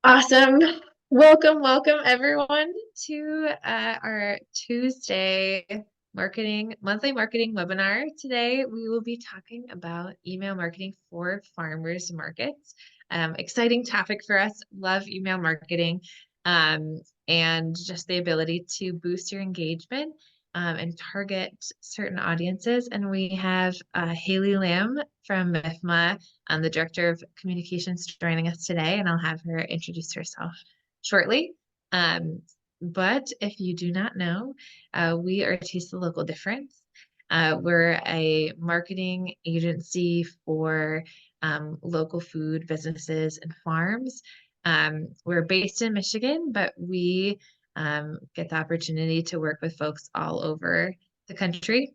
Awesome. Welcome everyone to our Tuesday monthly marketing webinar. Today we will be talking about email marketing for farmers markets. Exciting topic for us. Love email marketing um, and just the ability to boost your engagement and target certain audiences. And we have Haley Lamb from MIFMA, the Director of Communications, joining us today, and I'll have her introduce herself shortly. But if you do not know, we are Taste the Local Difference. We're a marketing agency for local food businesses and farms. We're based in Michigan, but we get the opportunity to work with folks all over the country.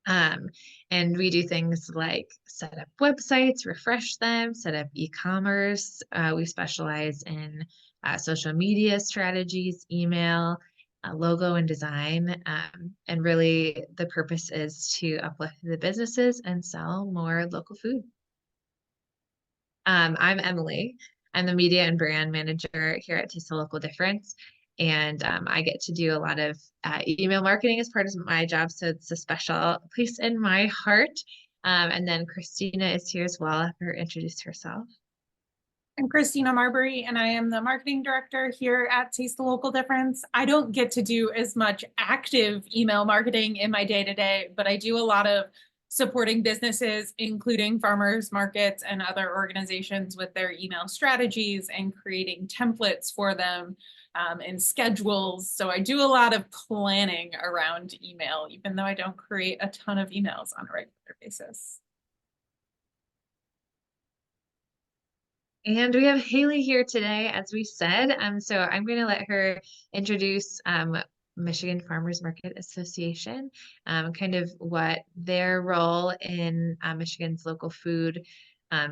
Um, and we do things like set up websites, refresh them, set up e-commerce. We specialize in social media strategies, email, logo and design. And really the purpose is to uplift the businesses and sell more local food. I'm Emily. I'm the media and brand manager here at Taste the Local Difference. And I get to do a lot of email marketing as part of my job. So it's a special place in my heart. And then Christina is here as well. I'll have her introduce herself. I'm Christina Marbury, and I am the marketing director here at Taste the Local Difference. I don't get to do as much active email marketing in my day-to-day, but I do a lot of supporting businesses, including farmers markets and other organizations with their email strategies and creating templates for them and schedules. So I do a lot of planning around email, even though I don't create a ton of emails on a regular basis. And we have Haley here today, as we said. So I'm going to let her introduce Michigan Farmers Market Association, kind of what their role in Michigan's local food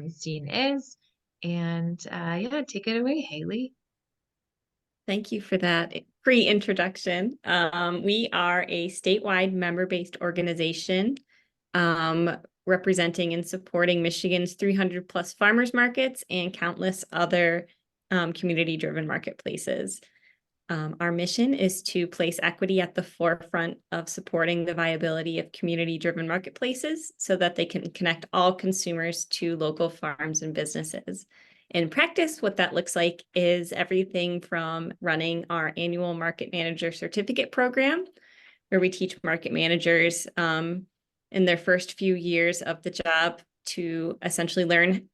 scene is. And yeah, take it away, Haley. Thank you for that pre-introduction. We are a statewide member-based organization representing and supporting Michigan's 300 plus farmers markets and countless other community-driven marketplaces. Our mission is to place equity at the forefront of supporting the viability of community-driven marketplaces so that they can connect all consumers to local farms and businesses. In practice, what that looks like is everything from running our annual market manager certificate program, where we teach market managers in their first few years of the job to essentially learn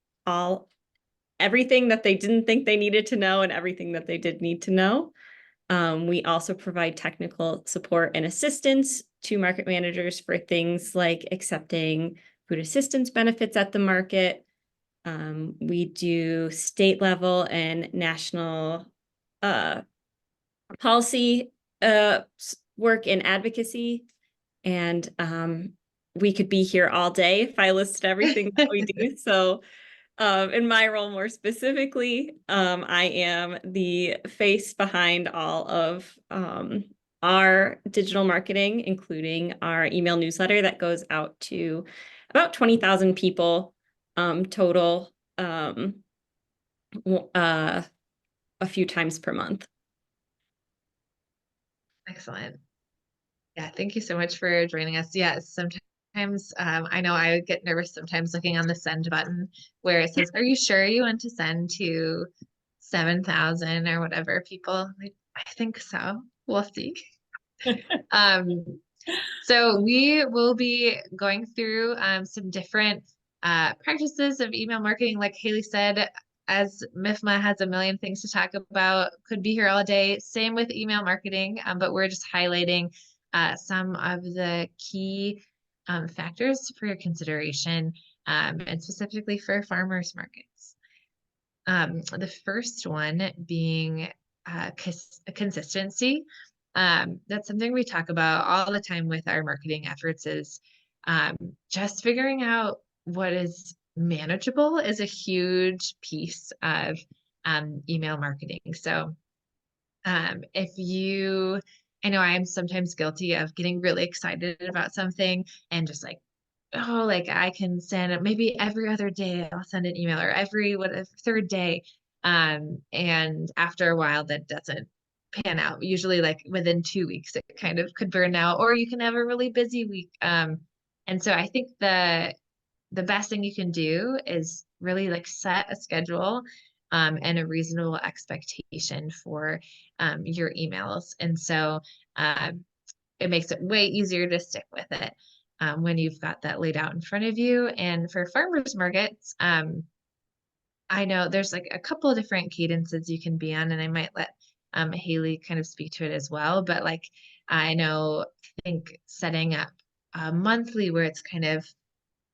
everything that they didn't think they needed to know and everything that they did need to know. We also provide technical support and assistance to market managers for things like accepting food assistance benefits at the market. We do state level and national policy work and advocacy. And we could be here all day if I listed everything that we do. So in my role more specifically, I am the face behind all of our digital marketing, including our email newsletter that goes out to about 20,000 people total a few times per month. Excellent. Yeah, thank you so much for joining us. Yes, sometimes I know I get nervous sometimes looking on the send button where it says, "Are you sure you want to send to 7,000 or whatever people?" Like, I think so. We'll see. So we will be going through some different practices of email marketing. Like Haley said, as MIFMA has a million things to talk about, could be here all day. Same with email marketing, but we're just highlighting some of the key factors for your consideration, and specifically for farmers markets. The first one being consistency. That's something we talk about all the time with our marketing efforts is just figuring out what is manageable is a huge piece of email marketing. So I know I am sometimes guilty of getting really excited about something and just like, oh, like I can send it maybe every other day I'll send an email or every third day. And after a while, that doesn't pan out. Usually like within 2 weeks, it kind of could burn out, or you can have a really busy week. And so I think the best thing you can do is really like set a schedule and a reasonable expectation for your emails. And so it makes it way easier to stick with it when you've got that laid out in front of you. And for farmers markets, I know there's like a couple of different cadences you can be on, and I might let Haley kind of speak to it as well. But like I know, I think setting up monthly where it's kind of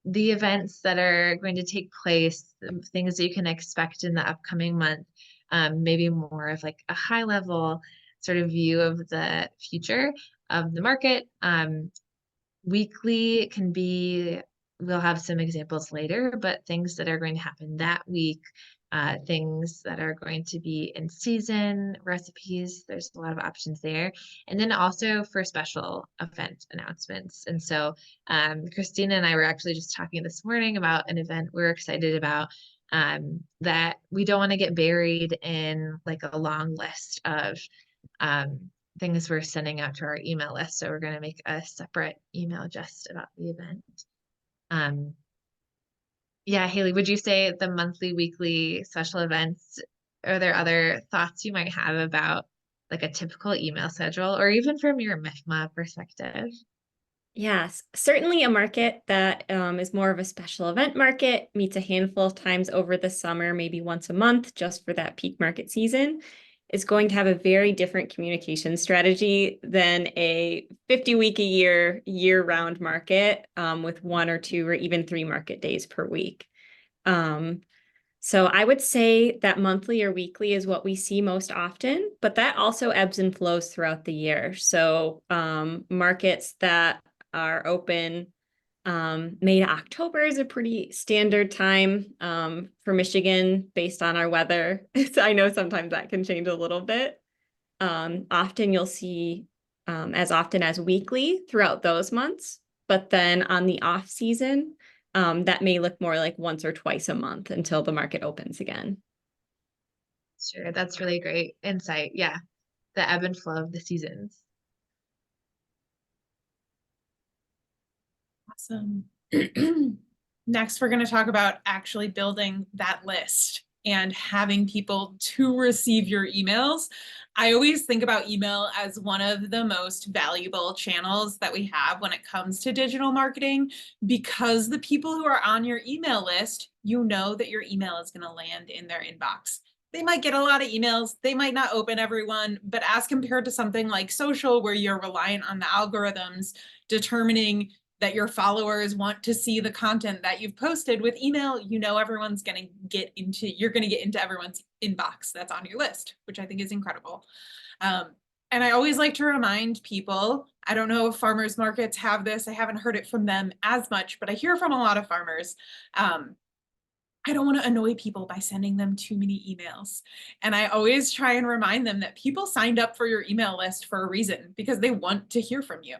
the events that are going to take place, the things that you can expect in the upcoming month, maybe more of like a high level sort of view of the future of the market. Weekly can be, we'll have some examples later, but things that are going to happen that week, things that are going to be in season, recipes, there's a lot of options there. And then also for special event announcements. And so Christina and I were actually just talking this morning about an event we're excited about that we don't want to get buried in like a long list of um, things we're sending out to our email list. So we're going to make a separate email just about the event. Um, yeah, Haley, would you say the monthly, weekly special events, are there other thoughts you might have about like a typical email schedule or even from your MIFMA perspective? Yes, certainly a market that is more of a special event market, meets a handful of times over the summer, maybe once a month, just for that peak market season, is going to have a very different communication strategy than a 50-week a year-round market with 1 or 2 or even 3 market days per week. So I would say that monthly or weekly is what we see most often, but that also ebbs and flows throughout the year. So markets that are open May to October is a pretty standard time for Michigan based on our weather. So I know sometimes that can change a little bit. Often you'll see as often as weekly throughout those months, but then on the off season, that may look more like once or twice a month until the market opens again. Sure, that's really great insight. Yeah, the ebb and flow of the seasons. Awesome. Next, we're going to talk about actually building that list and having people to receive your emails. I always think about email as one of the most valuable channels that we have when it comes to digital marketing, because the people who are on your email list, you know that your email is going to land in their inbox. They might get a lot of emails. They might not open everyone, but as compared to something like social, where you're reliant on the algorithms determining that your followers want to see the content that you've posted, with email, you know everyone's going to get into, you're going to get into everyone's inbox that's on your list, which I think is incredible. And I always like to remind people, I don't know if farmers markets have this, I haven't heard it from them as much, but I hear from a lot of farmers. I don't want to annoy people by sending them too many emails. And I always try and remind them that people signed up for your email list for a reason, because they want to hear from you.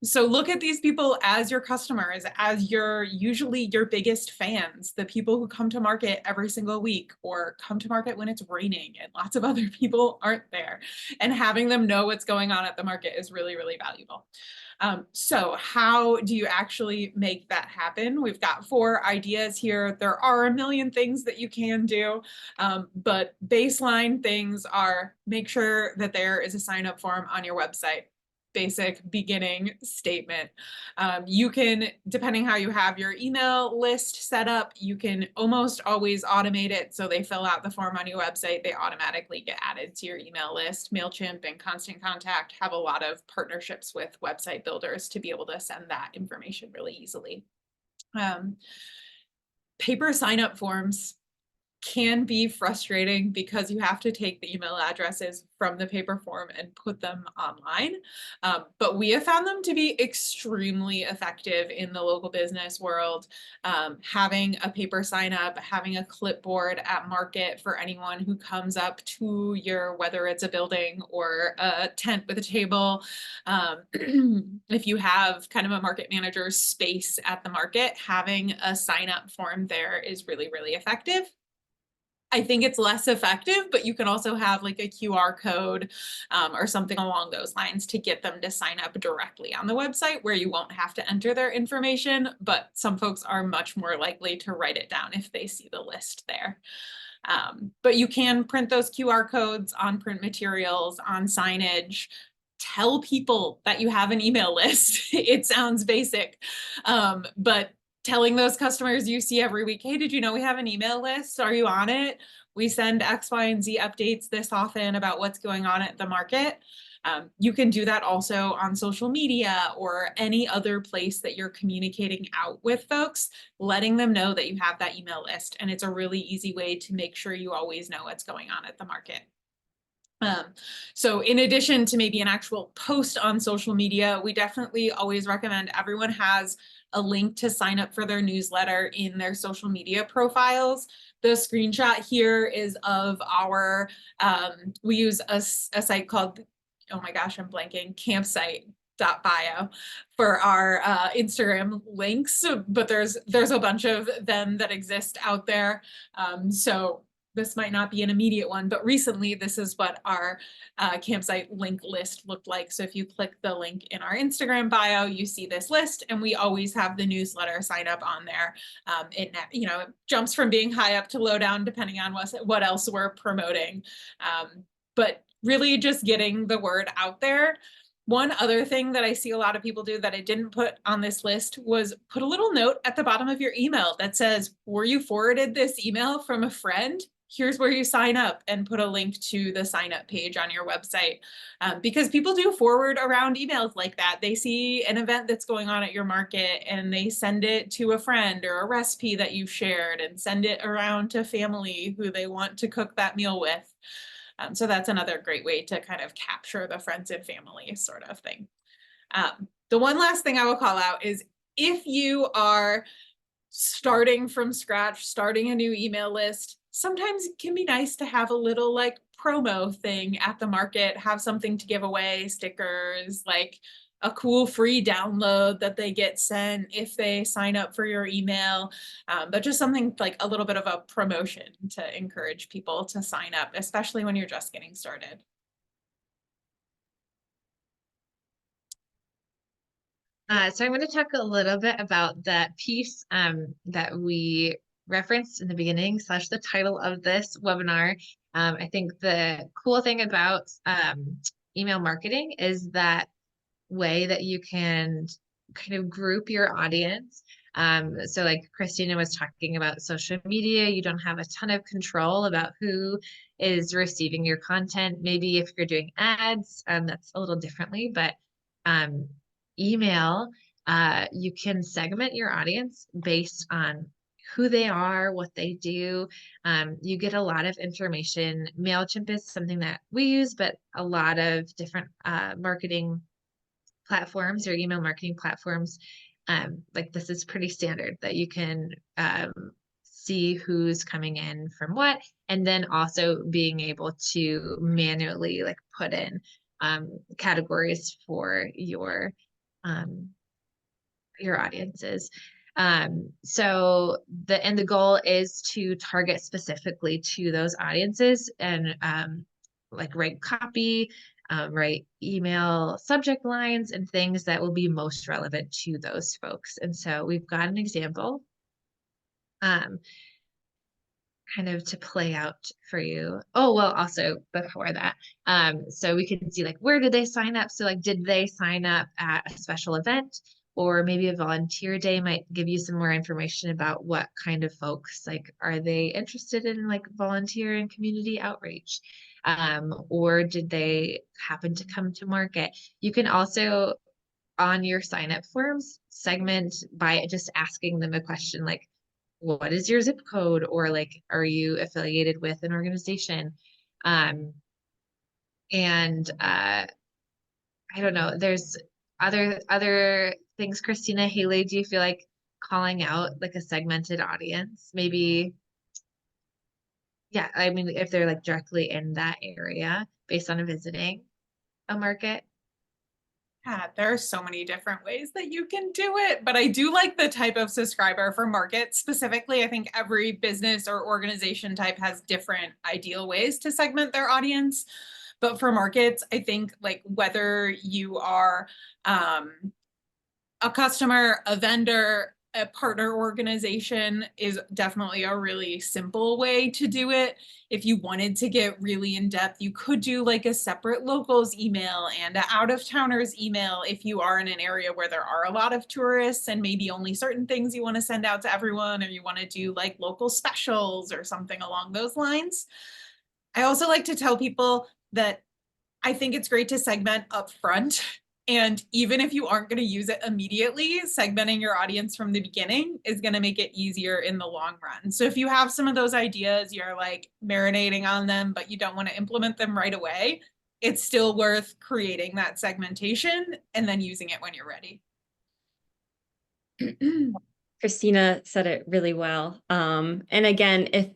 So look at these people as your customers, as usually your biggest fans, the people who come to market every single week or come to market when it's raining and lots of other people aren't there. And having them know what's going on at the market is really, really valuable. So how do you actually make that happen? We've got 4 ideas here. There are a million things that you can do, but baseline things are: make sure that there is a sign up form on your website. Basic beginning statement. You can, depending how you have your email list set up, you can almost always automate it. So they fill out the form on your website, they automatically get added to your email list. MailChimp and Constant Contact have a lot of partnerships with website builders to be able to send that information really easily. Paper sign-up forms can be frustrating because you have to take the email addresses from the paper form and put them online. But we have found them to be extremely effective in the local business world. Having a paper sign up, having a clipboard at market for anyone who comes up to your, whether it's a building or a tent with a table. If you have kind of a market manager space at the market, having a sign up form there is really, really effective. I think it's less effective, but you can also have like a QR code or something along those lines to get them to sign up directly on the website where you won't have to enter their information. But some folks are much more likely to write it down if they see the list there. But you can print those QR codes on print materials, on signage. Tell people that you have an email list. It sounds basic, but telling those customers you see every week, hey, did you know we have an email list? Are you on it? We send X, Y, and Z updates this often about what's going on at the market. You can do that also on social media or any other place that you're communicating out with folks, letting them know that you have that email list. And it's a really easy way to make sure you always know what's going on at the market. So in addition to maybe an actual post on social media, we definitely always recommend everyone has a link to sign up for their newsletter in their social media profiles. The screenshot here is of our, we use a site called, oh my gosh, I'm blanking, campsite.bio for our Instagram links, but there's a bunch of them that exist out there. So this might not be an immediate one, but recently this is what our campsite link list looked like. So if you click the link in our Instagram bio, you see this list, and we always have the newsletter sign up on there. It jumps from being high up to low down depending on what else we're promoting. But really just getting the word out there. One other thing that I see a lot of people do that I didn't put on this list was put a little note at the bottom of your email that says, were you forwarded this email from a friend? Here's where you sign up, and put a link to the sign up page on your website. Because people do forward around emails like that. They see an event that's going on at your market and they send it to a friend or a recipe that you've shared and send it around to family who they want to cook that meal with. So that's another great way to kind of capture the friends and family sort of thing. The one last thing I will call out is if you are starting from scratch, starting a new email list, sometimes it can be nice to have a little like promo thing at the market, have something to give away, stickers, like a cool free download that they get sent if they sign up for your email, but just something like a little bit of a promotion to encourage people to sign up, especially when you're just getting started. So I'm going to talk a little bit about that piece that we referenced in the beginning / the title of this webinar. I think the cool thing about email marketing is that way that you can kind of group your audience. So like Christina was talking about social media, you don't have a ton of control about who is receiving your content. Maybe if you're doing ads, that's a little differently, but email, you can segment your audience based on who they are, what they do. You get a lot of information. MailChimp is something that we use, but a lot of different marketing platforms or email marketing platforms, like this is pretty standard that you can see who's coming in from what, and then also being able to manually like put in categories for your audiences. So the goal is to target specifically to those audiences and like write copy, write email subject lines and things that will be most relevant to those folks. And so we've got an example kind of to play out for you. Oh, well, also before that, so we can see like, where did they sign up? So like, did they sign up at a special event? Or maybe a volunteer day might give you some more information about what kind of folks, like, are they interested in like volunteer and community outreach? Or did they happen to come to market? You can also, on your sign up forms, segment by just asking them a question like, what is your zip code? Or like, are you affiliated with an organization? And I don't know, there's other things. Christina, Haley, do you feel like calling out like a segmented audience? Maybe, yeah, I mean, if they're like directly in that area based on visiting a market. Yeah, there are so many different ways that you can do it, but I do like the type of subscriber for markets specifically. I think every business or organization type has different ideal ways to segment their audience. But for markets, I think like whether you are a customer, a vendor, a partner organization is definitely a really simple way to do it. If you wanted to get really in depth, you could do like a separate locals email and an out of towners email if you are in an area where there are a lot of tourists and maybe only certain things you want to send out to everyone, or you want to do like local specials or something along those lines. I also like to tell people that I think it's great to segment up front. And even if you aren't going to use it immediately, segmenting your audience from the beginning is going to make it easier in the long run. So if you have some of those ideas, you're like marinating on them, but you don't want to implement them right away, it's still worth creating that segmentation and then using it when you're ready. Christina said it really well. And again, if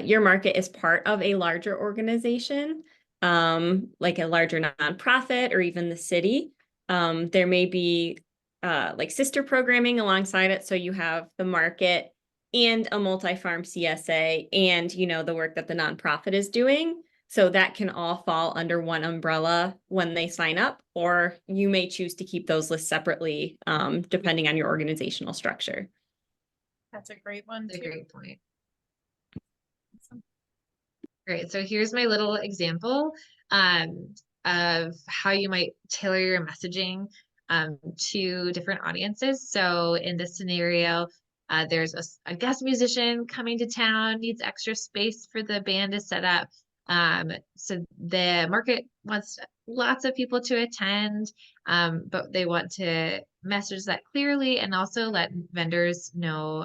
your market is part of a larger organization, like a larger nonprofit or even the city, there may be like sister programming alongside it. So you have the market and a multi-farm CSA and, you know, the work that the nonprofit is doing. So that can all fall under one umbrella when they sign up, or you may choose to keep those lists separately, depending on your organizational structure. That's a great one That's a too. great point. Great. So here's my little example um, of how you might tailor your messaging to different audiences. So in this scenario, there's a guest musician coming to town, needs extra space for the band to set up. So the market wants lots of people to attend, but they want to message that clearly and also let vendors know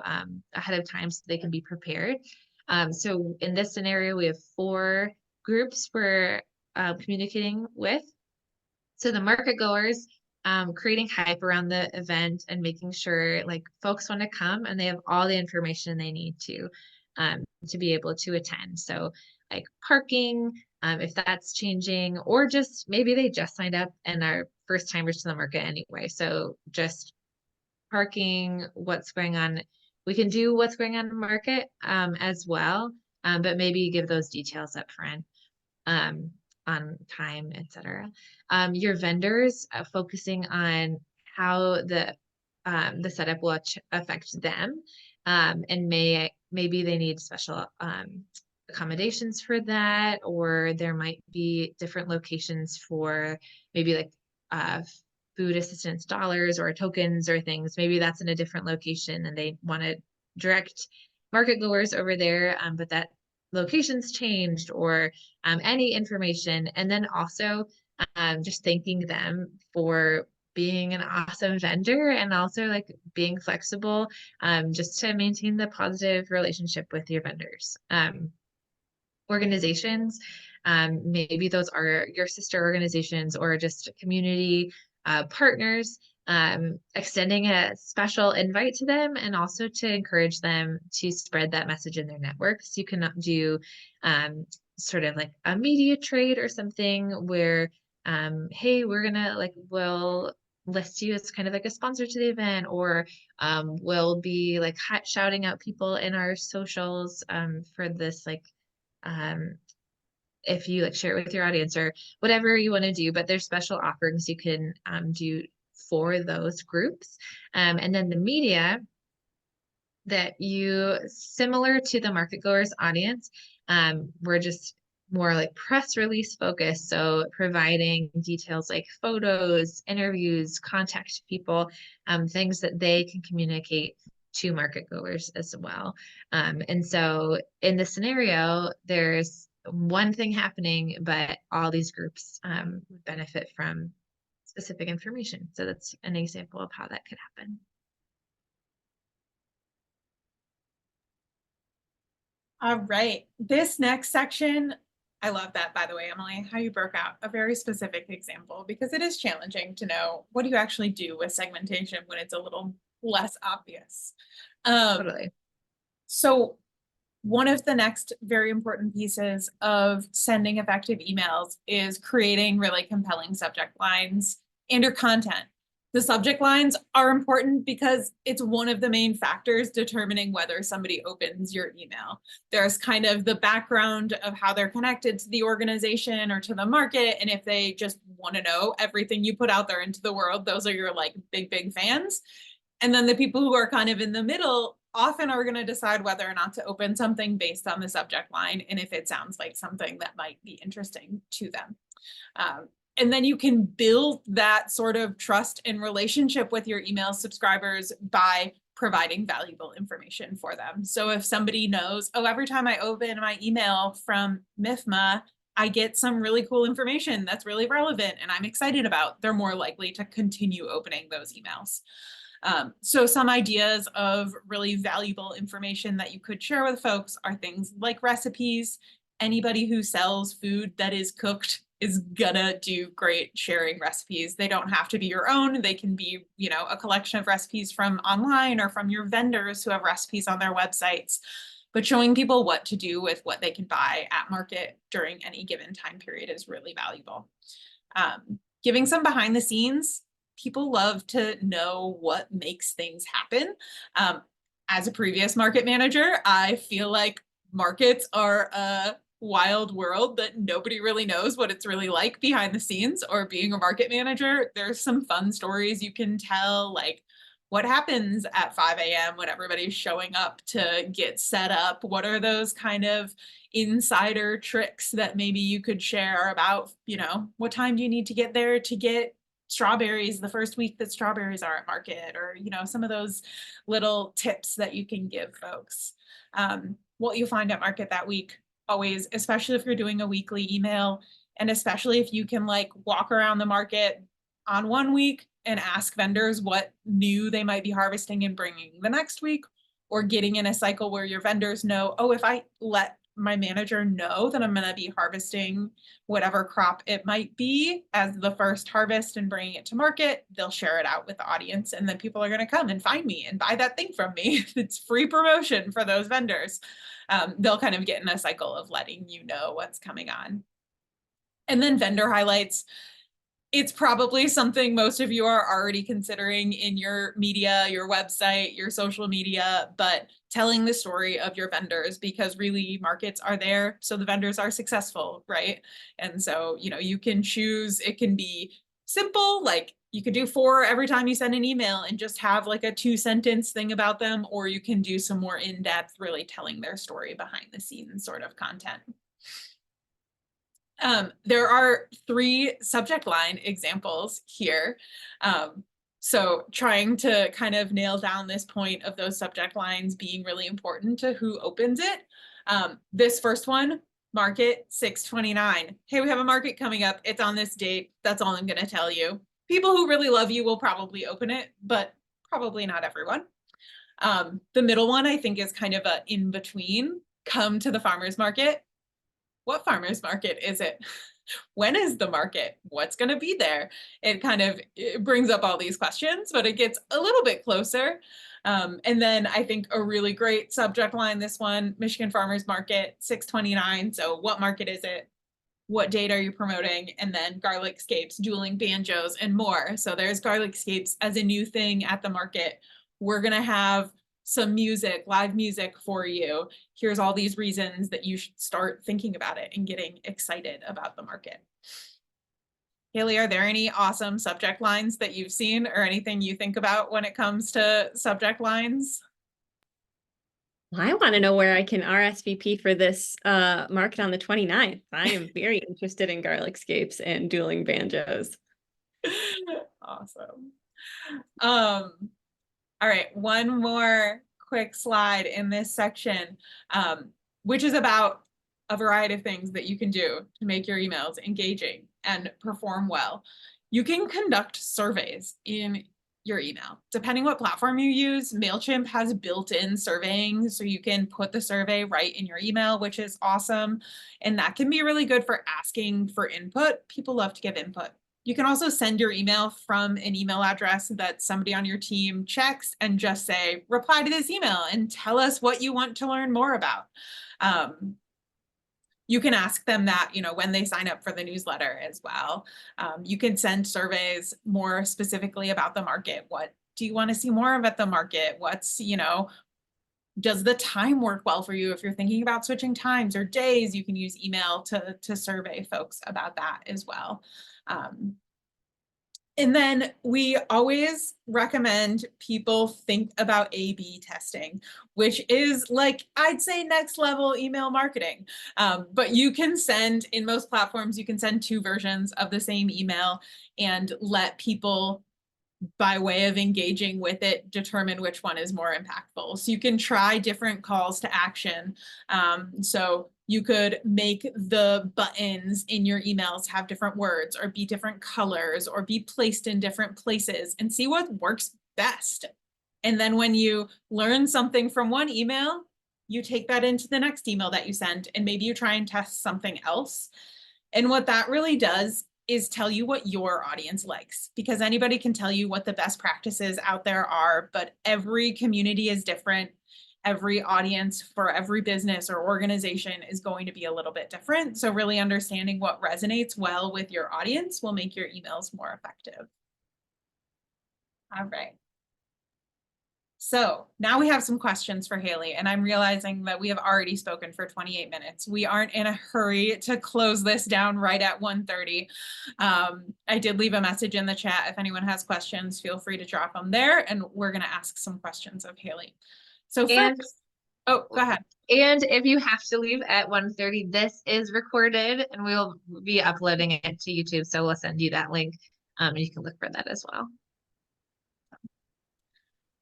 ahead of time so they can be prepared. So in this scenario, we have 4 groups we're communicating with. So the market goers, creating hype around the event and making sure like folks want to come and they have all the information they need to be able to attend. So like parking, if that's changing, or just maybe they just signed up and are first timers to the market anyway. So just parking, what's going on. We can do what's going on in the market as well, but maybe give those details up front um, on time, etc. Your vendors focusing on how the setup will affect them, and maybe they need special accommodations for that, or there might be different locations for maybe like food assistance dollars or tokens or things. Maybe that's in a different location and they want to direct market goers over there, but that location's changed or any information. And then also just thanking them for being an awesome vendor and also like being flexible just to maintain the positive relationship with your vendors. Organizations, maybe those are your sister organizations or just community partners, extending a special invite to them and also to encourage them to spread that message in their networks. You can do sort of like a media trade or something where, hey, we're gonna like, we'll list you as kind of like a sponsor to the event, or we'll be like shouting out people in our socials for this like if you like share it with your audience or whatever you want to do, but there's special offerings you can do for those groups. And then the media that you, similar to the market goers audience, we're just more like press release focused. So providing details like photos, interviews, contact people, things that they can communicate to market goers as well. And so in this scenario, there's one thing happening, but all these groups benefit from specific information. So that's an example of how that could happen. All right, this next section, I love that, by the way, Emily, how you broke out a very specific example, because it is challenging to know what do you actually do with segmentation when it's a little less obvious. Totally. So one of the next very important pieces of sending effective emails is creating really compelling subject lines and your content. The subject lines are important because it's one of the main factors determining whether somebody opens your email. There's kind of the background of how they're connected to the organization or to the market. And if they just want to know everything you put out there into the world, those are your like big fans. And then the people who are kind of in the middle often are going to decide whether or not to open something based on the subject line and if it sounds like something that might be interesting to them. And then you can build that sort of trust and relationship with your email subscribers by providing valuable information for them. So if somebody knows, oh, every time I open my email from MIFMA, I get some really cool information that's really relevant and I'm excited about, they're more likely to continue opening those emails. So some ideas of really valuable information that you could share with folks are things like recipes. Anybody who sells food that is cooked is gonna do great sharing recipes. They don't have to be your own. They can be, you know, a collection of recipes from online or from your vendors who have recipes on their websites. But showing people what to do with what they can buy at market during any given time period is really valuable. Giving some behind the scenes. People love to know what makes things happen. As a previous market manager, I feel like markets are a wild world that nobody really knows what it's really like behind the scenes. Or being a market manager, there's some fun stories you can tell, like what happens at 5 a.m. when everybody's showing up to get set up. What are those kind of insider tricks that maybe you could share about, you know, what time do you need to get there to get strawberries the first week that strawberries are at market, or, you know, some of those little tips that you can give folks. What you find at market that week, always, especially if you're doing a weekly email, and especially if you can like walk around the market on one week and ask vendors what new they might be harvesting and bringing the next week, or getting in a cycle where your vendors know, oh, if I let my manager know that I'm going to be harvesting whatever crop it might be as the first harvest and bringing it to market, they'll share it out with the audience, and then people are going to come and find me and buy that thing from me. It's free promotion for those vendors. They'll kind of get in a cycle of letting you know what's coming on. And then vendor highlights. It's probably something most of you are already considering in your media, your website, your social media, but telling the story of your vendors, because really markets are there so the vendors are successful, right? And so, you know, you can choose, it can be simple, like you could do 4 every time you send an email and just have like a 2-sentence thing about them, or you can do some more in-depth, really telling their story behind the scenes sort of content. There are 3 subject line examples here. So trying to kind of nail down this point of those subject lines being really important to who opens it. This first one, market 6/29. Hey, we have a market coming up. It's on this date. That's all I'm going to tell you. People who really love you will probably open it, but probably not everyone. The middle one, I think, is kind of a in between. Come to the farmer's market. What farmer's market is it? When is the market? What's going to be there? It brings up all these questions, but it gets a little bit closer. And then I think a really great subject line, this one, Michigan Farmers Market 6/29. So what market is it? What date are you promoting? And then Garlicscapes, dueling banjos, and more. So there's Garlicscapes as a new thing at the market. We're going to have some music, live music for you. Here's all these reasons that you should start thinking about it and getting excited about the market. Haley, are there any awesome subject lines that you've seen or anything you think about when it comes to subject lines? I want to know where I can RSVP for this market on the 29th. I am very interested in Garlicscapes and dueling banjos. Awesome. All right, one more quick slide in this section, which is about a variety of things that you can do to make your emails engaging and perform well. You can conduct surveys in your email. Depending what platform you use, MailChimp has built-in surveying, so you can put the survey right in your email, which is awesome. And that can be really good for asking for input. People love to give input. You can also send your email from an email address that somebody on your team checks and just say, reply to this email and tell us what you want to learn more about. you can ask them that, when they sign up for the newsletter as well. You can send surveys more specifically about the market. What do you want to see more of at the market? Does the time work well for you? If you're thinking about switching times or days, you can use email to survey folks about that as well. And then we always recommend people think about A/B testing, which is like, I'd say next level email marketing. But you can send, in most platforms, you can send 2 versions of the same email and let people, by way of engaging with it, determine which one is more impactful. So you can try different calls to action. So you could make the buttons in your emails have different words or be different colors or be placed in different places and see what works best. And then when you learn something from one email, you take that into the next email that you send, and maybe you try and test something else. And what that really does is tell you what your audience likes, because anybody can tell you what the best practices out there are, but every community is different. Every audience for every business or organization is going to be a little bit different. So really understanding what resonates well with your audience will make your emails more effective. All right. So now we have some questions for Haley, and I'm realizing that we have already spoken for 28 minutes. We aren't in a hurry to close this down right at 1:30. I did leave a message in the chat. If anyone has questions, feel free to drop them there, and we're going to ask some questions of Haley. So first, oh, go ahead. And if you have to leave at 1:30, this is recorded and we'll be uploading it to YouTube. So we'll send you that link. You can look for that as well.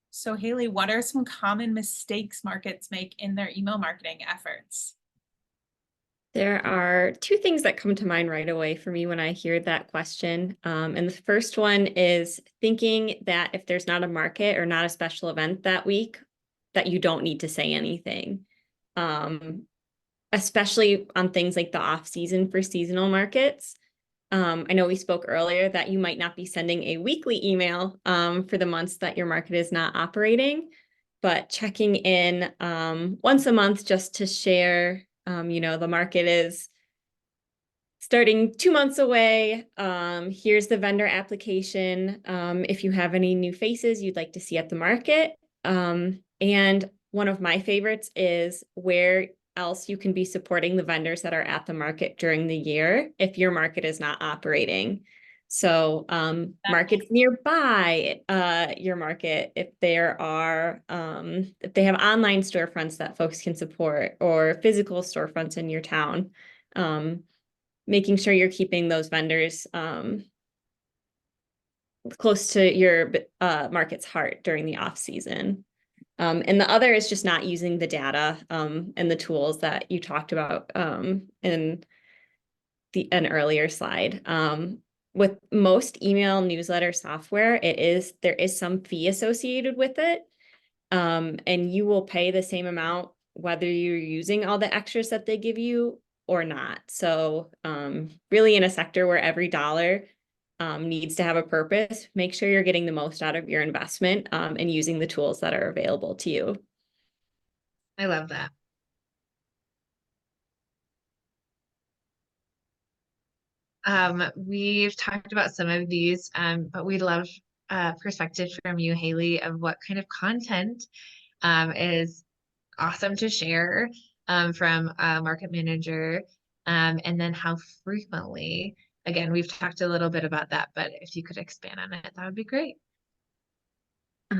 So Haley, what are some common mistakes markets make in their email marketing efforts? There are 2 things that come to mind right away for me when I hear that question. And the first one is thinking that if there's not a market or not a special event that week, that you don't need to say anything. Especially on things like the off season for seasonal markets. I know we spoke earlier that you might not be sending a weekly email for the months that your market is not operating, but checking in once a month just to share, the market is starting 2 months away. Here's the vendor application. If you have any new faces you'd like to see at the market. And one of my favorites is where else you can be supporting the vendors that are at the market during the year if your market is not operating. So markets nearby your market, if there are, if they have online storefronts that folks can support or physical storefronts in your town, making sure you're keeping those vendors close to your market's heart during the off season. And the other is just not using the data and the tools that you talked about in an earlier slide. With most email newsletter software, there is some fee associated with it. And you will pay the same amount whether you're using all the extras that they give you or not. So really in a sector where every dollar needs to have a purpose, make sure you're getting the most out of your investment and using the tools that are available to you. I love that. We've talked about some of these, but we'd love perspective from you, Haley, of what kind of content is awesome to share from a market manager, and then how frequently. Again, we've talked a little bit about that, but if you could expand on it, that would be great.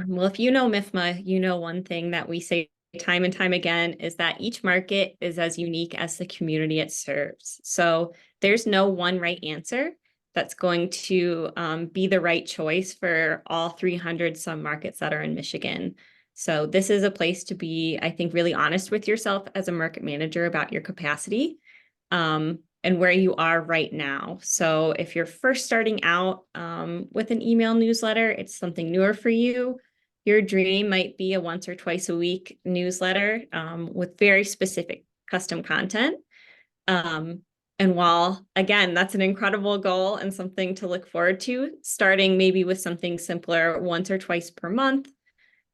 Well, if you know MIFMA, you know one thing that we say time and time again is that each market is as unique as the community it serves. So there's no one right answer that's going to be the right choice for all 300 some markets that are in Michigan. So this is a place to be, I think, really honest with yourself as a market manager about your capacity and where you are right now. So if you're first starting out with an email newsletter, it's something newer for you. Your dream might be a once or twice a week newsletter with very specific custom content. And while, again, that's an incredible goal and something to look forward to, starting maybe with something simpler once or twice per month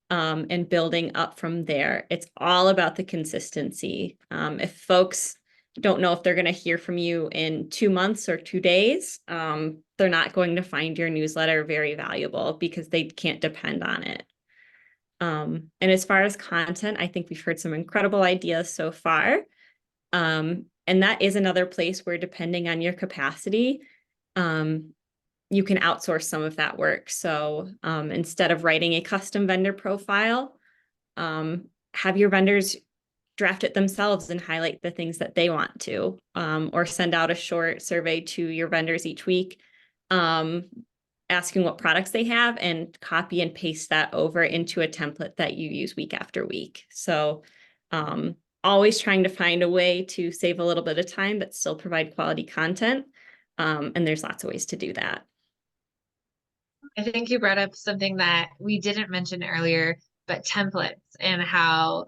and building up from there. It's all about the consistency. If folks don't know if they're going to hear from you in 2 months or 2 days, they're not going to find your newsletter very valuable because they can't depend on it. And as far as content, I think we've heard some incredible ideas so far. And that is another place where, depending on your capacity, you can outsource some of that work. So instead of writing a custom vendor profile, have your vendors draft it themselves and highlight the things that they want to, or send out a short survey to your vendors each week, asking what products they have, and copy and paste that over into a template that you use week after week. So always trying to find a way to save a little bit of time, but still provide quality content. And there's lots of ways to do that. I think you brought up something that we didn't mention earlier, but templates and how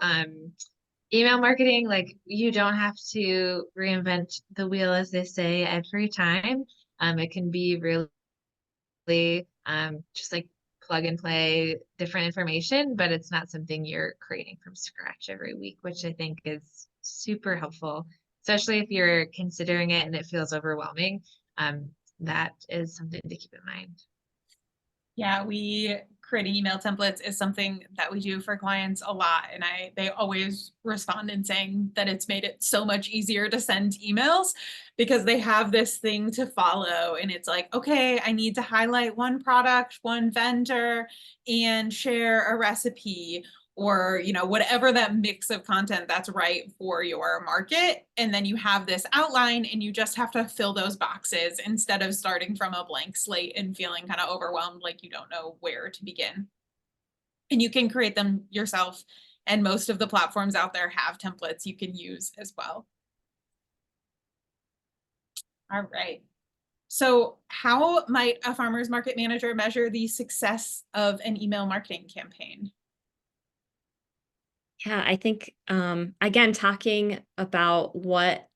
email marketing, like you don't have to reinvent the wheel, as they say, every time. It can be really just like plug and play different information, but it's not something you're creating from scratch every week, which I think is super helpful, especially if you're considering it and it feels overwhelming. That is something to keep in mind. Yeah, we creating email templates is something that we do for clients a lot. And they always respond in saying that it's made it so much easier to send emails because they have this thing to follow. And it's like, okay, I need to highlight one product, one vendor, and share a recipe, or whatever that mix of content that's right for your market. And then you have this outline and you just have to fill those boxes instead of starting from a blank slate and feeling kind of overwhelmed, like you don't know where to begin. And you can create them yourself, and most of the platforms out there have templates you can use as well. All right. So how might a farmer's market manager measure the success of an email marketing campaign? Yeah, I think, again, talking about what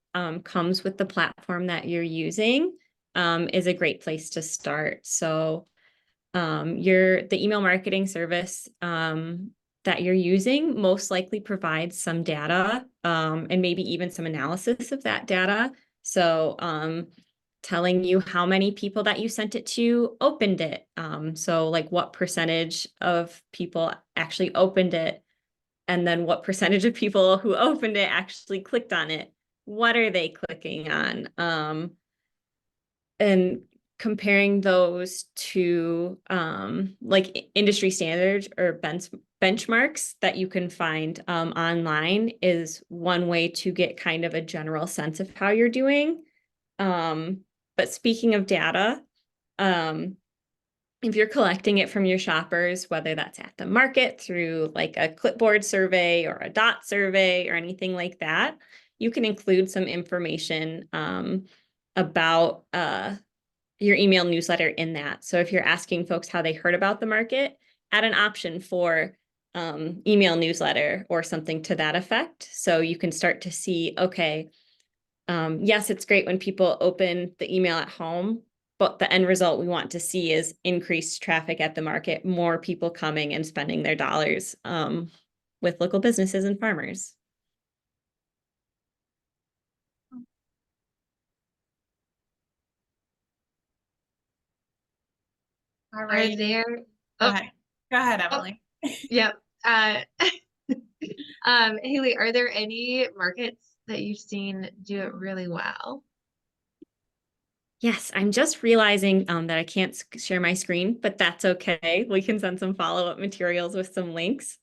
comes with the platform that you're using is a great place to start. So the email marketing service that you're using most likely provides some data, and maybe even some analysis of that data. So telling you how many people that you sent it to opened it. So like what percentage of people actually opened it, and then what percentage of people who opened it actually clicked on it. What are they clicking on? And comparing those to like industry standards or benchmarks that you can find online is one way to get kind of a general sense of how you're doing. But speaking of data, if you're collecting it from your shoppers, whether that's at the market through like a clipboard survey or a dot survey or anything like that, you can include some information about your email newsletter in that. So if you're asking folks how they heard about the market, add an option for email newsletter or something to that effect. So you can start to see, okay, yes, it's great when people open the email at home, but the end result we want to see is increased traffic at the market, more people coming and spending their dollars with local businesses and farmers. All Are right. there, Go oh, ahead. Go ahead, oh, Emily. yep. Haley, are there any markets that you've seen do it really well? Yes, I'm just realizing that I can't share my screen, but that's okay. We can send some follow-up materials with some links.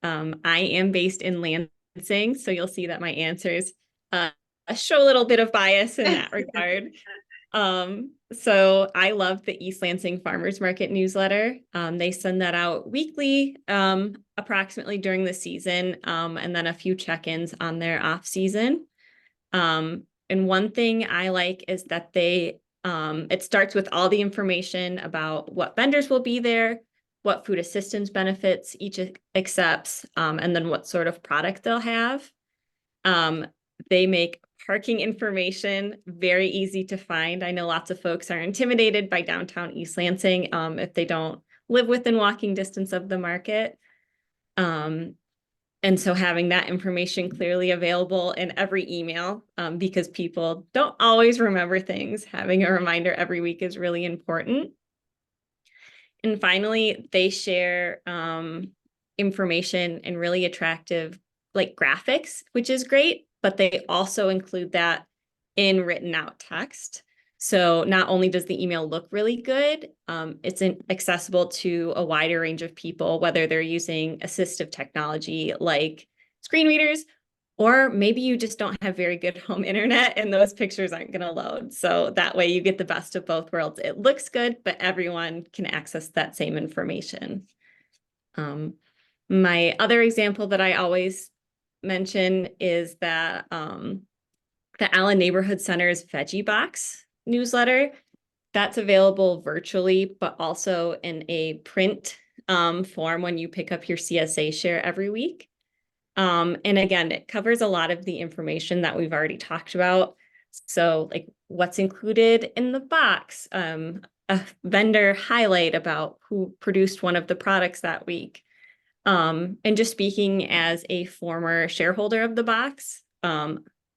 I am based in Lansing, so you'll see that my answers show a little bit of bias in that regard. So I love the East Lansing Farmers Market newsletter. They send that out weekly, approximately during the season, and then a few check-ins on their off season. And one thing I like is that it starts with all the information about what vendors will be there, what food assistance benefits each accepts, and then what sort of product they'll have. They make parking information very easy to find. I know lots of folks are intimidated by downtown East Lansing if they don't live within walking distance of the market. And so having that information clearly available in every email, because people don't always remember things, having a reminder every week is really important. And finally, they share information and really attractive like graphics, which is great, but they also include that in written out text. So not only does the email look really good, it's accessible to a wider range of people, whether they're using assistive technology like screen readers, or maybe you just don't have very good home internet and those pictures aren't going to load. So that way you get the best of both worlds. It looks good, but everyone can access that same information. My other example that I always mention is that the Allen Neighborhood Center's Veggie Box newsletter. That's available virtually, but also in a print form when you pick up your CSA share every week. And again, it covers a lot of the information that we've already talked about. So like what's included in the box, a vendor highlight about who produced one of the products that week. And just speaking as a former shareholder of the box,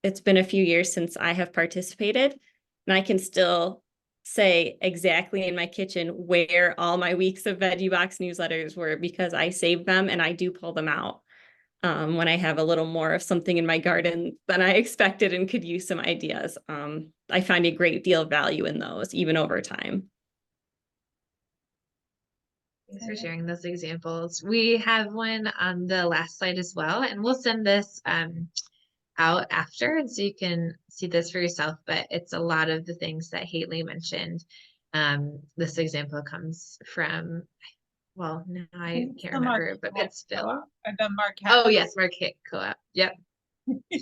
it's been a few years since I have participated, and I can still say exactly in my kitchen where all my weeks of Veggie Box newsletters were because I saved them and I do pull them out when I have a little more of something in my garden than I expected and could use some ideas. I find a great deal of value in those, even over time. Thanks for sharing those examples. We have one on the last slide as well, and we'll send this out after, and so you can see this for yourself, but it's a lot of the things that Haley mentioned. This example comes from, well, now I can't remember, but it's Phil. The Marquette. Oh, yes, Marquette Co-op. Yep.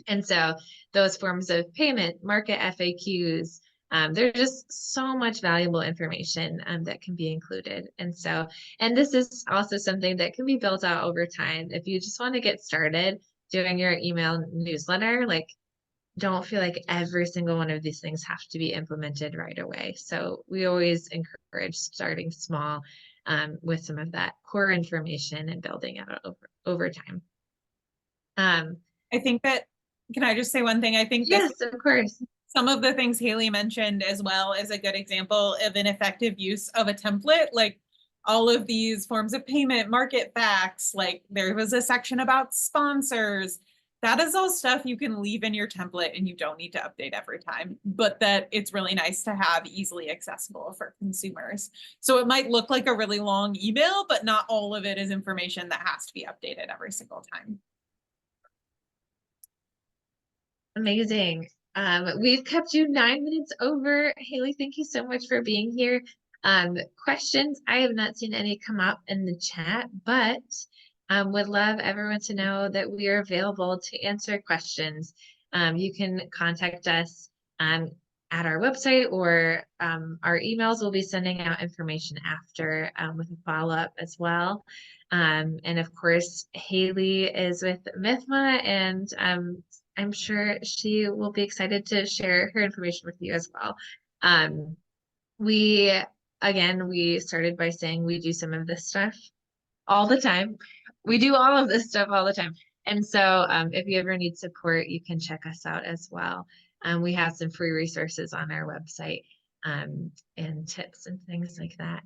And so those forms of payment, market FAQs, there's just so much valuable information that can be included. And this is also something that can be built out over time. If you just want to get started doing your email newsletter, like don't feel like every single one of these things have to be implemented right away. So we always encourage starting small with some of that core information and building out over time. I think that, can I just say one thing? I think that Yes, of course. some of the things Haley mentioned as well is a good example of an effective use of a template. Like all of these forms of payment, market facts, like there was a section about sponsors. That is all stuff you can leave in your template and you don't need to update every time, but that it's really nice to have easily accessible for consumers. So it might look like a really long email, but not all of it is information that has to be updated every single time. Amazing. We've kept you 9 minutes over. Haley, thank you so much for being here. Questions, I have not seen any come up in the chat, but would love everyone to know that we are available to answer questions. You can contact us at our website, or our emails will be sending out information after with a follow-up as well. And of course, Haley is with MIFMA, and I'm sure she will be excited to share her information with you as well. We, again, we started by saying we do some of this stuff all the time. We do all of this stuff all the time. And so if you ever need support, you can check us out as well. We have some free resources on our website and tips and things like that.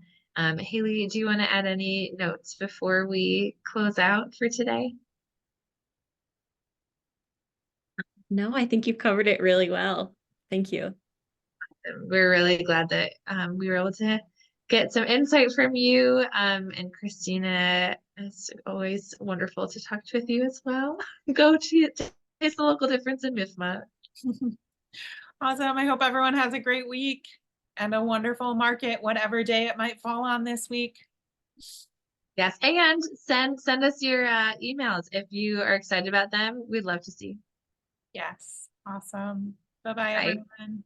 Haley, do you want to add any notes before we close out for today? No, I think you've covered it really well. Thank you. We're really glad that we were able to get some insight from you. And Christina, it's always wonderful to talk with you as well. Go to Taste the Local Difference in MIFMA. Awesome. I hope everyone has a great week and a wonderful market, whatever day it might fall on this week. Yes, and send us your emails if you are excited about them. We'd love to see. Yes. Awesome. Bye-bye, Bye. everyone.